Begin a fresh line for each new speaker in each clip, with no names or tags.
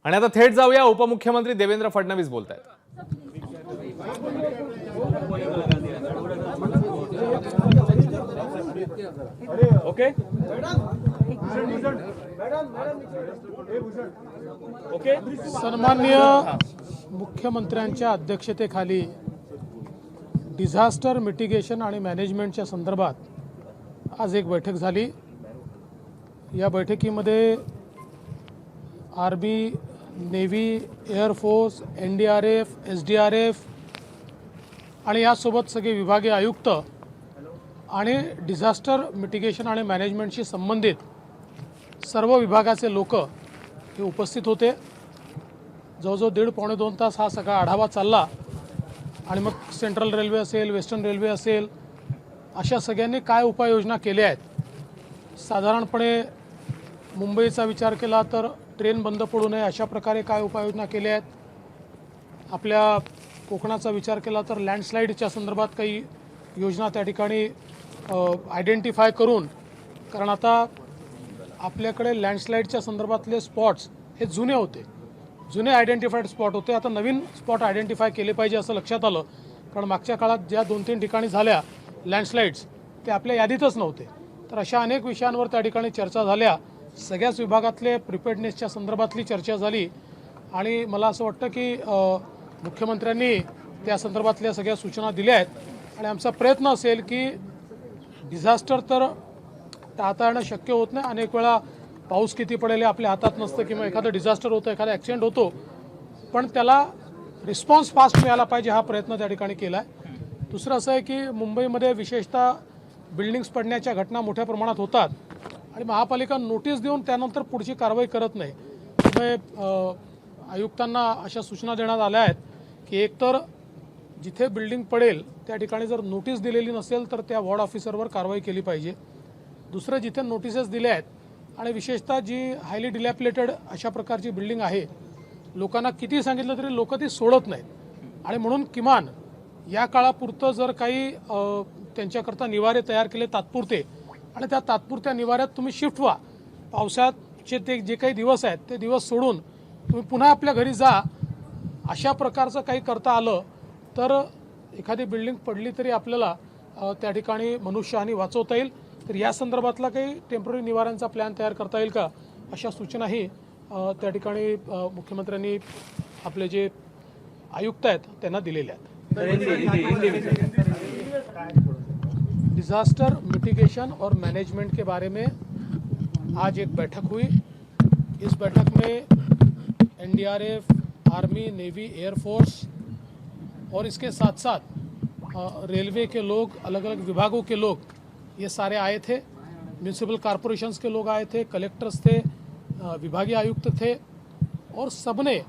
आणि आता थेट जाऊया, उपमुख्यमंत्री देवेंद्र फडणवीस बोलतायत.
Okay okay.
सन्माननीय मुख्यमंत्र्यांच्या अध्यक्षतेखाली डिझास्टर मिटिगेशन आणि मॅनेजमेंटच्या संदर्भात आज एक बैठक झाली. या बैठकीमध्ये army, navy, air force, NDRF, SDRF आणि यासोबत सगळे विभागीय आयुक्त आणि डिझास्टर मिटिगेशन आणि मॅनेजमेंटशी संबंधित सर्व विभागाचे लोक हे उपस्थित होते. जवळजवळ 1.5-2 तास हा सगळा आढावा चालला आणि मग सेंट्रल रेल्वे असेल, वेस्टर्न रेल्वे असेल, अशा सगळ्यांनी काय उपाययोजना केल्या आहेत. साधारणपणे मुंबईचा विचार केला तर ट्रेन बंद पडू नये अशा प्रकारे काय उपाययोजना केल्या आहेत. आपल्या कोकणाचा विचार केला तर लँडस्लाईडच्या संदर्भात काही योजना त्या ठिकाणी आयडेंटिफाय करून, कारण आता आपल्याकडे लँडस्लाईडच्या संदर्भातले स्पॉट्स हे जुने होते, जुने आयडेंटिफाईड स्पॉट होते. आता नवीन स्पॉट आयडेंटिफाय केले पाहिजे असं लक्षात आलं, कारण मागच्या काळात ज्या 2-3 ठिकाणी झाल्या लँडस्लाईड्स ते आपल्या यादीतच नव्हते. तर अशा अनेक विषयांवर त्या ठिकाणी चर्चा झाल्या. सगळ्याच विभागातले प्रिपेअर्डनेसच्या संदर्भातली चर्चा झाली आणि मला असं वाटतं की मुख्यमंत्र्यांनी त्या संदर्भातल्या सगळ्या सूचना दिल्या आहेत. आणि आमचा प्रयत्न असेल की डिझास्टर तर टाळता येणं शक्य होत नाही. अनेक वेळा पाऊस किती पडेल हे आपल्या हातात नसतं किंवा एखादं डिझास्टर होतं, एखादा ॲक्सिडेंट होतो, पण त्याला रिस्पॉन्स फास्ट मिळाला पाहिजे हा प्रयत्न त्या ठिकाणी केला आहे. दुसरं असं आहे की मुंबईमध्ये विशेषतः बिल्डिंग्स पडण्याच्या घटना मोठ्या प्रमाणात होतात आणि महापालिका नोटीस देऊन त्यानंतर पुढची कारवाई करत नाही. त्यामुळे आयुक्तांना अशा सूचना देण्यात आल्या आहेत की एकतर जिथे बिल्डिंग पडेल त्या ठिकाणी जर नोटीस दिलेली नसेल तर त्या वॉर्ड ऑफिसरवर कारवाई केली पाहिजे. दुसरं, जिथे नोटिसेस दिल्या आहेत आणि विशेषतः जी हायली डिलॅपिलेटेड अशा प्रकारची बिल्डिंग आहे, लोकांना किती सांगितलं तरी लोक ती सोडत नाहीत आणि म्हणून किमान या काळापुरतं जर काही त्यांच्याकरता निवारे तयार केले तात्पुरते आणि त्या तात्पुरत्या निवाऱ्यात तुम्ही शिफ्ट व्हा. पावसाचे ते जे काही दिवस आहेत ते दिवस सोडून तुम्ही पुन्हा आपल्या घरी जा. अशा प्रकारचं काही करता आलं तर एखादी बिल्डिंग पडली तरी आपल्याला त्या ठिकाणी मनुष्यहानी वाचवता येईल. तर या संदर्भातला काही टेम्पररी निवाऱ्यांचा प्लॅन तयार करता येईल का, अशा सूचनाही त्या ठिकाणी मुख्यमंत्र्यांनी आपले जे आयुक्त आहेत त्यांना दिलेल्या आहेत. डिजास्टर मिटिगेशन और मैनेजमेंट के बारे में आज एक बैठक हुई. इस बैठक में NDRF, आर्मी, नेवी, एयरफोर्स और इसके साथ साथ रेलवे के लोग, अलग अलग विभागों के लोग ये सारे आए थे. म्यूनिसिपल कॉरपोरेशंस के लोग आए थे, कलेक्टर्स थे, विभागीय आयुक्त थे और सबने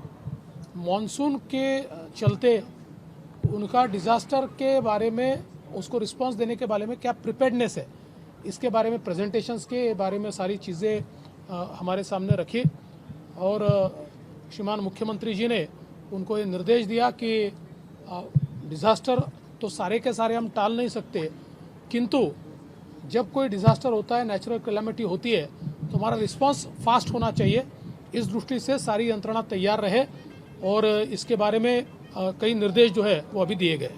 मॉनसून के चलते उनका डिज़ास्टर के बारे में, उसको रिस्पांस देने के बारे में क्या प्रिपेयर्डनेस है, इसके बारे में प्रेजेंटेशंस के बारे में सारी चीज़ें हमारे सामने रखी. और श्रीमान मुख्यमंत्री जी ने उनको ये निर्देश दिया कि डिज़ास्टर तो सारे के सारे हम टाल नहीं सकते, किंतु जब कोई डिज़ास्टर होता है, नेचुरल कैलामिटी होती है, तो हमारा रिस्पांस फास्ट होना चाहिए. इस दृष्टि से सारी यंत्रणा तैयार रहे और इसके बारे में कई निर्देश जो है वो अभी दिए गए.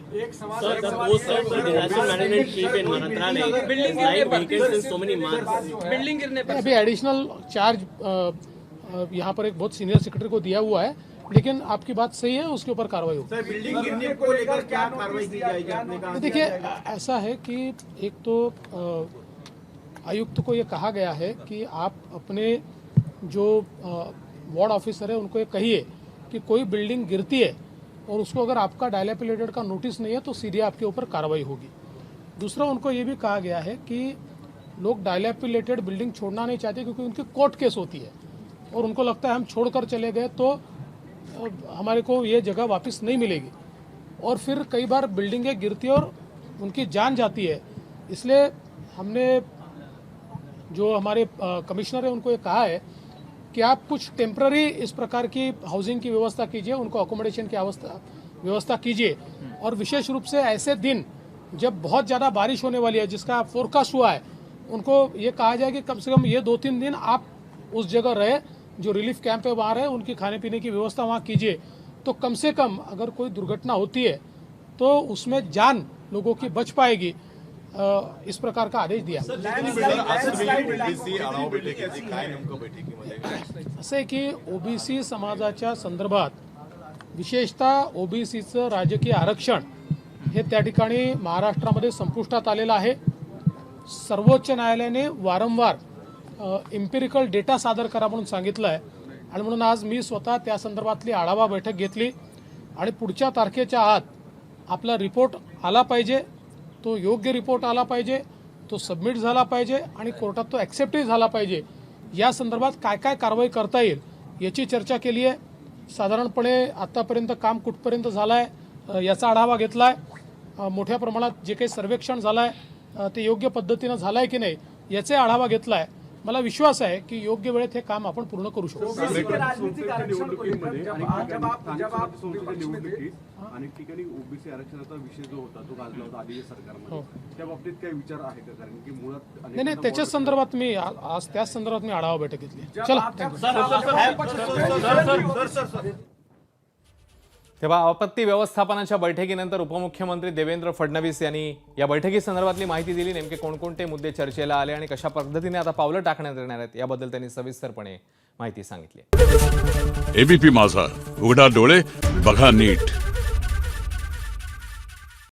अभी एडिशनल चार्ज यहाँ पर एक बहुत सीनियर सेक्रेटरी को दिया हुआ है, लेकिन आपकी बात सही है, उसके ऊपर कार्रवाई होगी.
सर, बिल्डिंग गिरने को लेकर क्या कार्रवाई की जाएगी, आपने कहा?
देखिए, ऐसा है कि एक तो आयुक्त को ये कहा गया है कि आप अपने जो वार्ड ऑफिसर है उनको ये कहिए कि कोई बिल्डिंग गिरती है और उसको अगर आपका डायलैपिलेटेड का नोटिस नहीं है तो सीधे आपके ऊपर कार्रवाई होगी. दूसरा, उनको ये भी कहा गया है कि लोग डायलैपिलेटेड बिल्डिंग छोड़ना नहीं चाहते क्योंकि उनकी कोर्ट केस होती है और उनको लगता है हम छोड़कर चले गए तो हमारे को ये जगह वापस नहीं मिलेगी और फिर कई बार बिल्डिंगें गिरती है और उनकी जान जाती है. इसलिए हमने जो हमारे कमिश्नर है उनको ये कहा है कि आप कुछ टेम्पररी इस प्रकार की हाउसिंग की व्यवस्था कीजिए, उनको अकोमोडेशन की व्यवस्था कीजिए. और विशेष रूप से ऐसे दिन जब बहुत ज़्यादा बारिश होने वाली है, जिसका फोरकास्ट हुआ है, उनको ये कहा जाए कि कम से कम ये 2-3 दिन आप उस जगह रहे जो रिलीफ कैंप है वहाँ रहे, उनकी खाने पीने की व्यवस्था वहाँ कीजिए। तो कम से कम अगर कोई दुर्घटना होती है तो उसमें जान लोगों की बच पाएगी, इस प्रकार का आदेश दिया। असं आहे की ओबीसी समाजाच्या संदर्भात विशेषतः ओबीसीचं राजकीय आरक्षण हे त्या ठिकाणी महाराष्ट्रामध्ये संपुष्टात आलेलं आहे। सर्वोच्च न्यायालयाने वारंवार एम्पिरिकल डेटा सादर करा म्हणून सांगितलं आहे आणि म्हणून आज मी स्वतः त्या संदर्भातली आढावा बैठक घेतली आणि पुढच्या तारखेच्या आत आपला रिपोर्ट आला पाहिजे, तो योग्य रिपोर्ट आला पाहिजे, तो सबमिट झाला पाहिजे आणि कोर्टात तो ॲक्सेप्टही झाला पाहिजे। या संदर्भात काय काय कारवाई करता येईल याची चर्चा केली आहे। साधारणपणे आतापर्यंत काम कुठपर्यंत झालं आहे याचा आढावा घेतला आहे। मोठ्या प्रमाणात जे काही सर्वेक्षण झालं आहे ते योग्य पद्धतीनं झालं आहे की नाही याचे आढावा घेतला आहे। मला विश्वास आहे की योग्य वेळेत हे काम आपण पूर्ण करू शकतो।
राजनीतिक आरक्षण को लेकर जब आप अनेक ठिकाणी ओबीसी आरक्षणाचा विषय जो होता तो गाजला होता आधी सरकारमध्ये, त्या बाबतीत काही विचार आहे का? कारण की मुळात
नाही, त्याच्याच संदर्भात मी आज त्याच संदर्भात मी आढावा बैठक घेतली। चला,
तेव्हा आपत्ती व्यवस्थापनाच्या बैठकीनंतर उपमुख्यमंत्री देवेंद्र फडणवीस यांनी या बैठकीसंदर्भातली माहिती दिली। नेमके कोणकोणते मुद्दे चर्चेला आले आणि कशा पद्धतीने आता पावलं टाकण्यात येणार आहेत याबद्दल त्यांनी सविस्तरपणे माहिती सांगितली।
एबीपी माझा, उघडा डोळे बघा नीट।